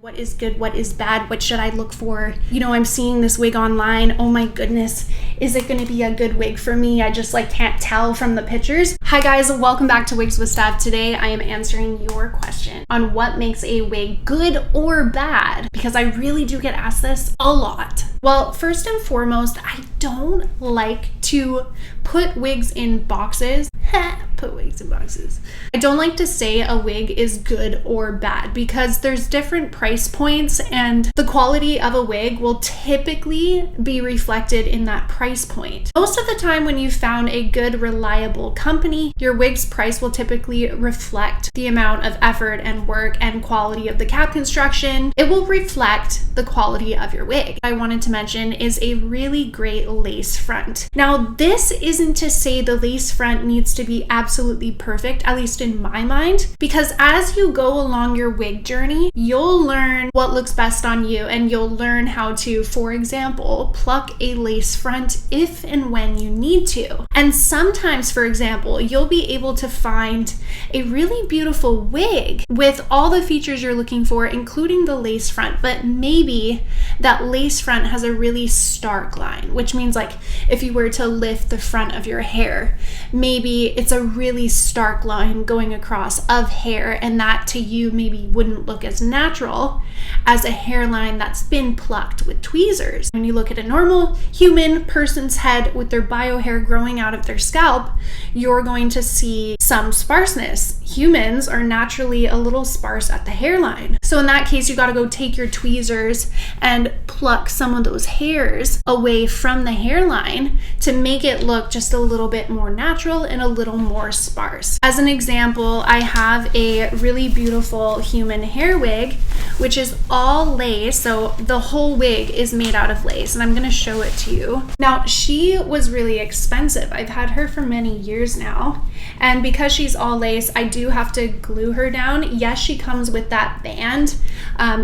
What is good? What is bad? What should I look for? You know, I'm seeing this wig online. Oh my goodness. Is it going to be a good wig for me? I just can't tell from the pictures. Hi guys, welcome back to Wigs with Steph. Today I am answering your question on what makes a wig good or bad, because I really do get asked this a lot. Well, first and foremost, I don't like to put wigs in boxes. Put wigs in boxes. I don't like to say a wig is good or bad because there's different price points and the quality of a wig will typically be reflected in that price point. Most of the time when you found a good, reliable company, your wig's price will typically reflect the amount of effort and work and quality of the cap construction. It will reflect the quality of your wig. I wanted to mention is a really great lace front. Now, this isn't to say the lace front needs to be absolutely perfect, at least in my mind, because as you go along your wig journey, you'll learn what looks best on you and you'll learn how to, for example, pluck a lace front if and when you need to. And sometimes, for example, you'll be able to find a really beautiful wig with all the features you're looking for, including the lace front, but maybe that lace front has a really stark line, which means if you were to lift the front of your hair, maybe it's a really stark line going across of hair, and that to you maybe wouldn't look as natural as a hairline that's been plucked with tweezers. When you look at a normal human person's head with their bio hair growing out of their scalp, you're going to see some sparseness. Humans are naturally a little sparse at the hairline. So in that case, you got to go take your tweezers and pluck some of those hairs away from the hairline to make it look just a little bit more natural and a little more sparse. As an example, I have a really beautiful human hair wig, which is all lace. So the whole wig is made out of lace, and I'm going to show it to you. Now, she was really expensive. I've had her for many years now, and because she's all lace, I do have to glue her down. Yes, she comes with that band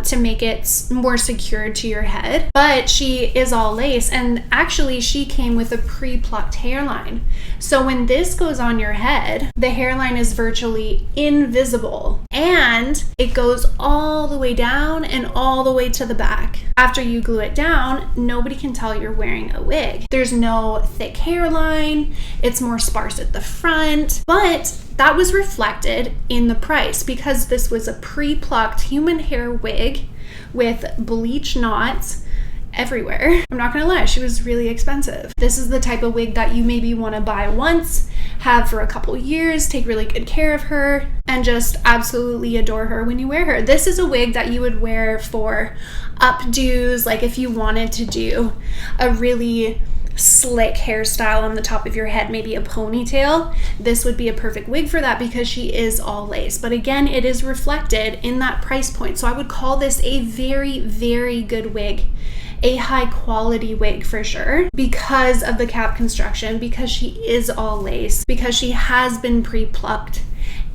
to make it more secured to your head, but she is all lace, and actually she came with a pre-plucked hairline. So when this goes on your head, the hairline is virtually invisible, and it goes all the way down and all the way to the back. After you glue it down, nobody can tell you're wearing a wig. There's no thick hairline, it's more sparse at the front, but that was reflected in the price because this was a pre-plucked human hair wig with bleach knots everywhere. I'm not gonna lie, she was really expensive. This is the type of wig that you maybe want to buy once, have for a couple years, take really good care of her, and just absolutely adore her when you wear her. This is a wig that you would wear for updos, if you wanted to do a really slick hairstyle on the top of your head, maybe a ponytail. This would be a perfect wig for that because she is all lace. But again, it is reflected in that price point. So I would call this a very, very good wig, a high quality wig for sure, because of the cap construction, because she is all lace, because she has been pre-plucked,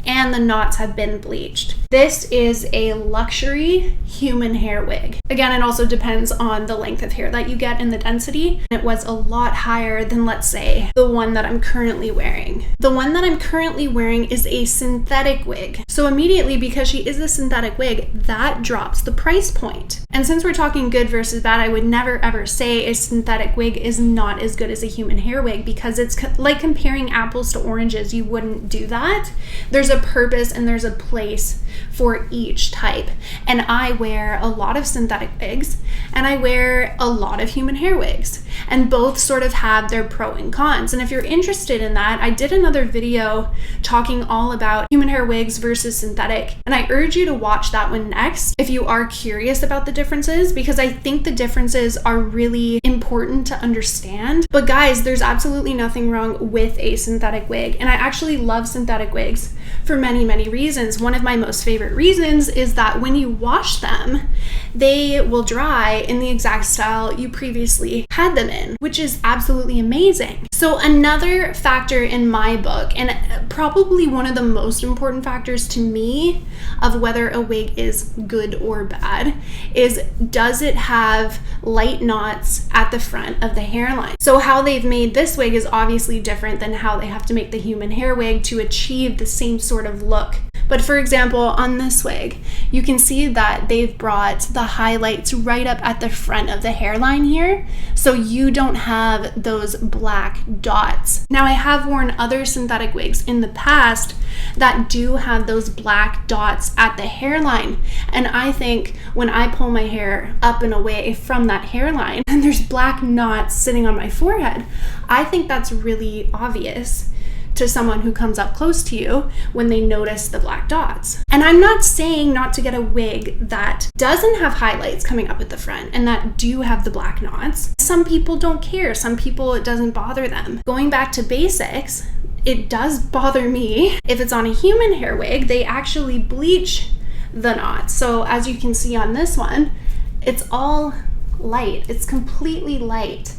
and the knots have been bleached. This is a luxury human hair wig. Again, it also depends on the length of hair that you get and the density. It was a lot higher than, let's say, the one that I'm currently wearing. The one that I'm currently wearing is a synthetic wig. So immediately, because she is a synthetic wig, that drops the price point. And since we're talking good versus bad, I would never ever say a synthetic wig is not as good as a human hair wig, because it's like comparing apples to oranges. You wouldn't do that. There's a purpose and there's a place for each type. And I wear a lot of synthetic wigs and I wear a lot of human hair wigs, and both sort of have their pro and cons. And if you're interested in that, I did another video talking all about human hair wigs versus synthetic, and I urge you to watch that one next if you are curious about the differences, because I think the differences are really important to understand. But guys, there's absolutely nothing wrong with a synthetic wig, and I actually love synthetic wigs for many, many reasons. One of my most favorite reasons is that when you wash them, they will dry in the exact style you previously had them in, which is absolutely amazing. So another factor in my book, and probably one of the most important factors to me of whether a wig is good or bad, is does it have light knots at the front of the hairline? So how they've made this wig is obviously different than how they have to make the human hair wig to achieve the same sort of look But for example, on this wig, you can see that they've brought the highlights right up at the front of the hairline here, so you don't have those black dots. Now, I have worn other synthetic wigs in the past that do have those black dots at the hairline, and I think when I pull my hair up and away from that hairline and there's black knots sitting on my forehead, I think that's really obvious to someone who comes up close to you when they notice the black dots. And I'm not saying not to get a wig that doesn't have highlights coming up at the front and that do have the black knots. Some people don't care. Some people, it doesn't bother them. Going back to basics, it does bother me. If it's on a human hair wig, they actually bleach the knots. So as you can see on this one, it's all light. It's completely light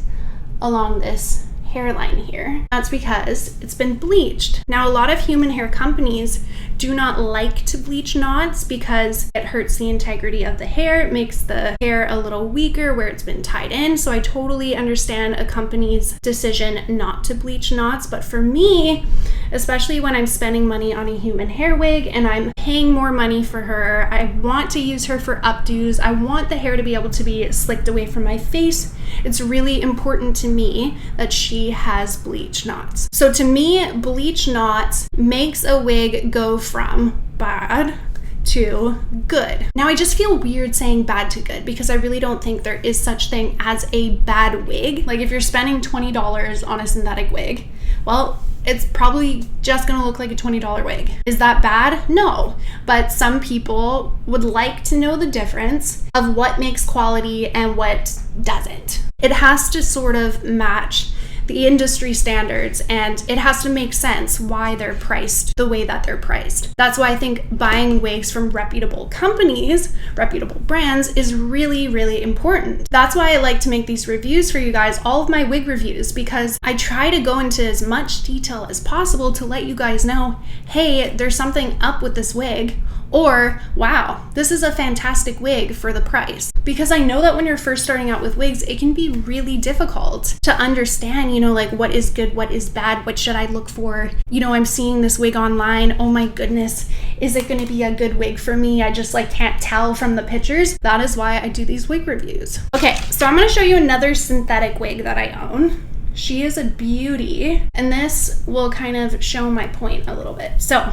along this hairline here. That's because it's been bleached. Now, a lot of human hair companies do not like to bleach knots because it hurts the integrity of the hair. It makes the hair a little weaker where it's been tied in. So I totally understand a company's decision not to bleach knots. But for me, especially when I'm spending money on a human hair wig and I'm paying more money for her, I want to use her for updos. I want the hair to be able to be slicked away from my face. It's really important to me that she has bleach knots. So to me, bleach knots makes a wig go from bad to good. Now, I just feel weird saying bad to good because I really don't think there is such thing as a bad wig. Like if you're spending $20 on a synthetic wig, well, it's probably just gonna look like a $20 wig. Is that bad? No. But some people would like to know the difference of what makes quality and what doesn't. It has to sort of match the industry standards, and it has to make sense why they're priced the way that they're priced. That's why I think buying wigs from reputable companies, reputable brands, is really, really important. That's why I like to make these reviews for you guys, all of my wig reviews, because I try to go into as much detail as possible to let you guys know, hey, there's something up with this wig, or wow, this is a fantastic wig for the price. Because I know that when you're first starting out with wigs, it can be really difficult to understand, like what is good, what is bad, what should I look for? I'm seeing this wig online. Oh my goodness, is it going to be a good wig for me? I just can't tell from the pictures. That is why I do these wig reviews. Okay, so I'm going to show you another synthetic wig that I own. She is a beauty, and this will kind of show my point a little bit. So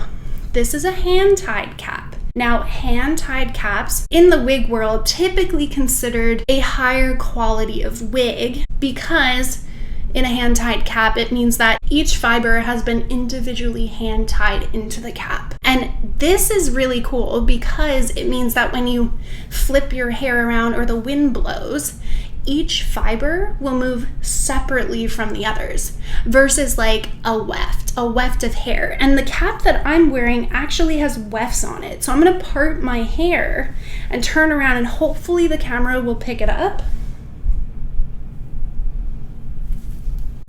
this is a hand-tied cap. Now, hand-tied caps in the wig world typically considered a higher quality of wig because in a hand-tied cap, it means that each fiber has been individually hand-tied into the cap. And this is really cool because it means that when you flip your hair around or the wind blows, each fiber will move separately from the others versus like a weft of hair. And the cap that I'm wearing actually has wefts on it. So I'm gonna part my hair and turn around and hopefully the camera will pick it up.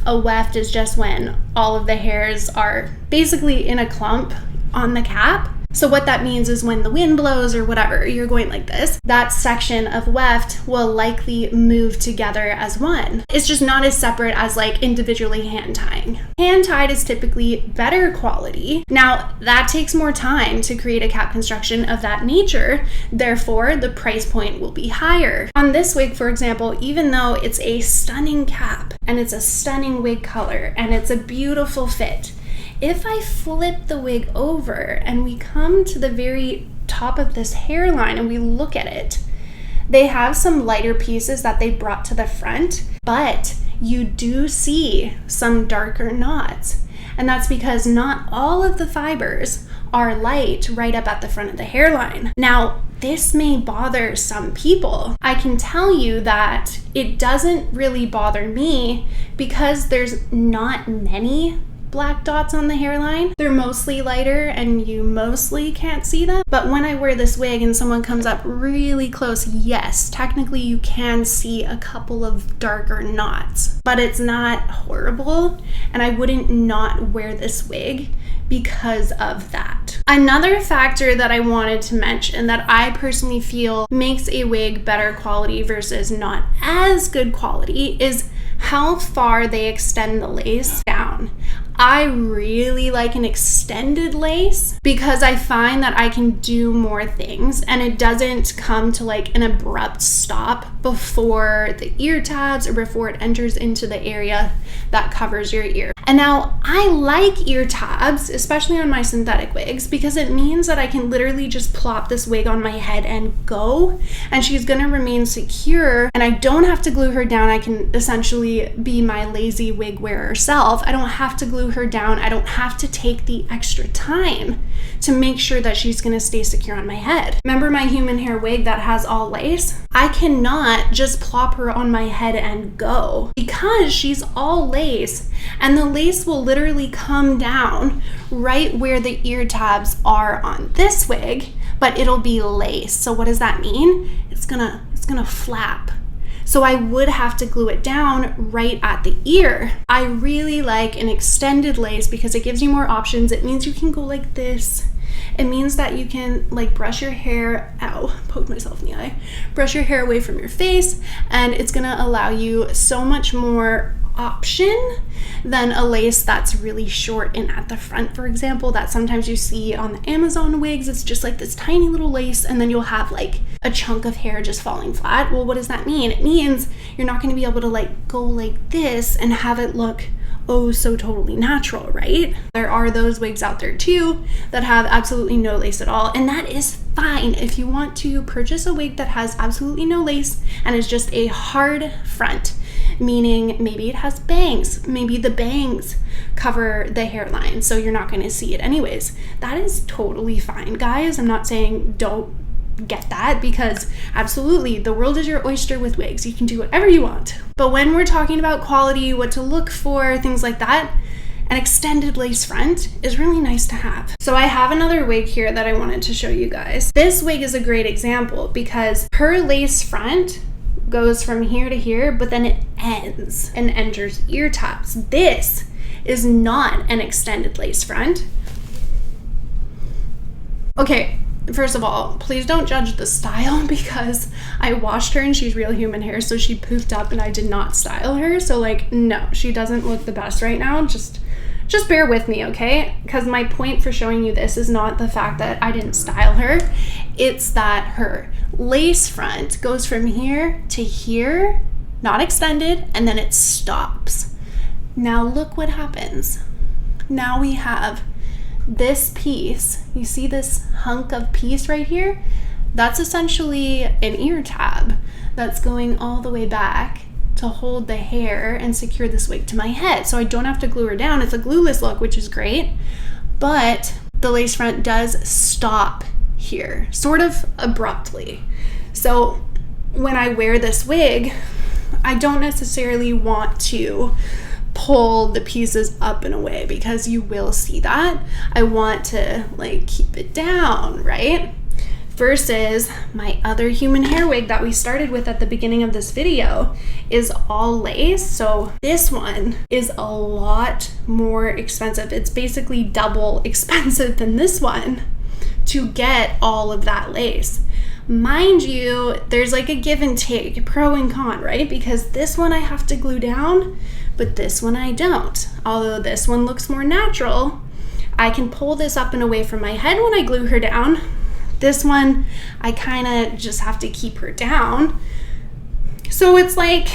A weft is just when all of the hairs are basically in a clump on the cap. So what that means is when the wind blows or whatever, you're going like this, that section of weft will likely move together as one. It's just not as separate as individually hand tying. Hand tied is typically better quality. Now, that takes more time to create a cap construction of that nature. Therefore, the price point will be higher. On this wig, for example, even though it's a stunning cap and it's a stunning wig color and it's a beautiful fit, if I flip the wig over and we come to the very top of this hairline and we look at it, they have some lighter pieces that they brought to the front, but you do see some darker knots. And that's because not all of the fibers are light right up at the front of the hairline. Now, this may bother some people. I can tell you that it doesn't really bother me because there's not many black dots on the hairline. They're mostly lighter and you mostly can't see them. But when I wear this wig and someone comes up really close, yes, technically you can see a couple of darker knots, but it's not horrible. And I wouldn't not wear this wig because of that. Another factor that I wanted to mention that I personally feel makes a wig better quality versus not as good quality is how far they extend the lace down. I really like an extended lace because I find that I can do more things and it doesn't come to like an abrupt stop before the ear tabs or before it enters into the area that covers your ear. And now I like ear tabs, especially on my synthetic wigs, because it means that I can literally just plop this wig on my head and go, and she's gonna remain secure, and I don't have to glue her down. I can essentially be my lazy wig wearer self. I don't have to glue her down. I don't have to take the extra time to make sure that she's gonna stay secure on my head. Remember my human hair wig that has all lace? I cannot just plop her on my head and go because she's all lace, and the lace will literally come down right where the ear tabs are on this wig, but it'll be lace. So what does that mean? It's gonna flap. So I would have to glue it down right at the ear. I really like an extended lace because it gives you more options. It means you can go like this. It means that you can like brush your hair, poked myself in the eye, brush your hair away from your face, and it's gonna allow you so much more option than a lace that's really short and at the front, for example, that sometimes you see on the Amazon wigs. It's just like this tiny little lace, and then you'll have like a chunk of hair just falling flat. Well, what does that mean? It means you're not going to be able to like go like this and have it look oh so totally natural, right? There are those wigs out there too that have absolutely no lace at all, and that is fine. If you want to purchase a wig that has absolutely no lace and is just a hard front, meaning maybe it has bangs, maybe the bangs cover the hairline so you're not going to see it anyways, that is totally fine, guys. I'm not saying don't get that, because absolutely the world is your oyster with wigs. You can do whatever you want. But when we're talking about quality, what to look for, things like that, an extended lace front is really nice to have. So I have another wig here that I wanted to show you guys. This wig is a great example because her lace front goes from here to here, but then it ends and enters ear tabs. This is not an extended lace front. Okay, first of all, please don't judge the style because I washed her and she's real human hair, so she poofed up and I did not style her. So like, no, she doesn't look the best right now. Just bear with me, okay? Because my point for showing you this is not the fact that I didn't style her. It's that her lace front goes from here to here, not extended, and then it stops. Now look what happens. Now we have this piece. You see this hunk of piece right here? That's essentially an ear tab that's going all the way back to hold the hair and secure this wig to my head, so I don't have to glue her down. It's a glueless look, which is great, but the lace front does stop here, sort of abruptly. So when I wear this wig, I don't necessarily want to pull the pieces up and away because you will see that. I want to like keep it down, right? Versus my other human hair wig that we started with at the beginning of this video is all lace. So this one is a lot more expensive. It's basically double expensive than this one to get all of that lace. Mind you, there's like a give and take, pro and con, right? Because this one I have to glue down, but this one I don't. Although this one looks more natural, I can pull this up and away from my head when I glue her down. This one, I kind of just have to keep her down. So it's like,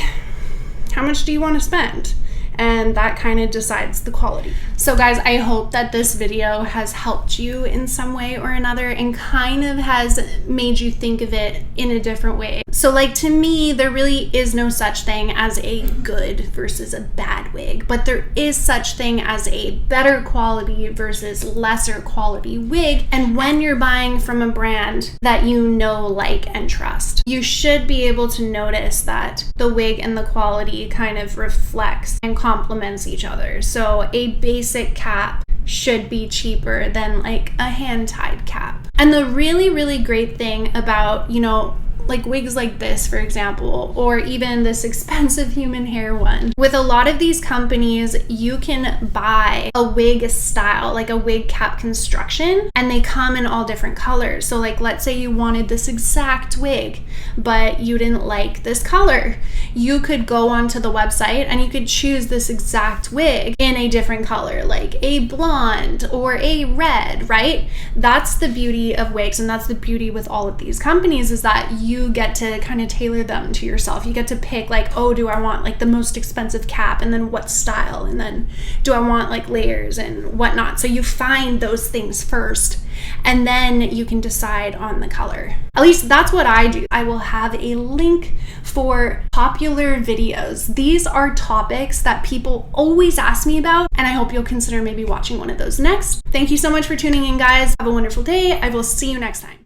how much do you want to spend? And that kind of decides the quality. So guys, I hope that this video has helped you in some way or another and kind of has made you think of it in a different way. So like, to me, there really is no such thing as a good versus a bad wig, but there is such thing as a better quality versus lesser quality wig. And when you're buying from a brand that you know, like, and trust, you should be able to notice that the wig and the quality kind of reflects and complements each other. So a basic cap should be cheaper than like a hand-tied cap. And the really, really great thing about, you know, like wigs like this, for example, or even this expensive human hair one. With a lot of these companies, you can buy a wig style, like a wig cap construction, and they come in all different colors. So like, let's say you wanted this exact wig, but you didn't like this color. You could go onto the website and you could choose this exact wig in a different color, like a blonde or a red, right? That's the beauty of wigs, and that's the beauty with all of these companies, is that you get to kind of tailor them to yourself. You get to pick like, oh, do I want like the most expensive cap, and then what style, and then do I want like layers and whatnot. So you find those things first, and then you can decide on the color. At least that's what I do. I will have a link for popular videos. These are topics that people always ask me about, and I hope you'll consider maybe watching one of those next. Thank you so much for tuning in, guys. Have a wonderful day. I will see you next time.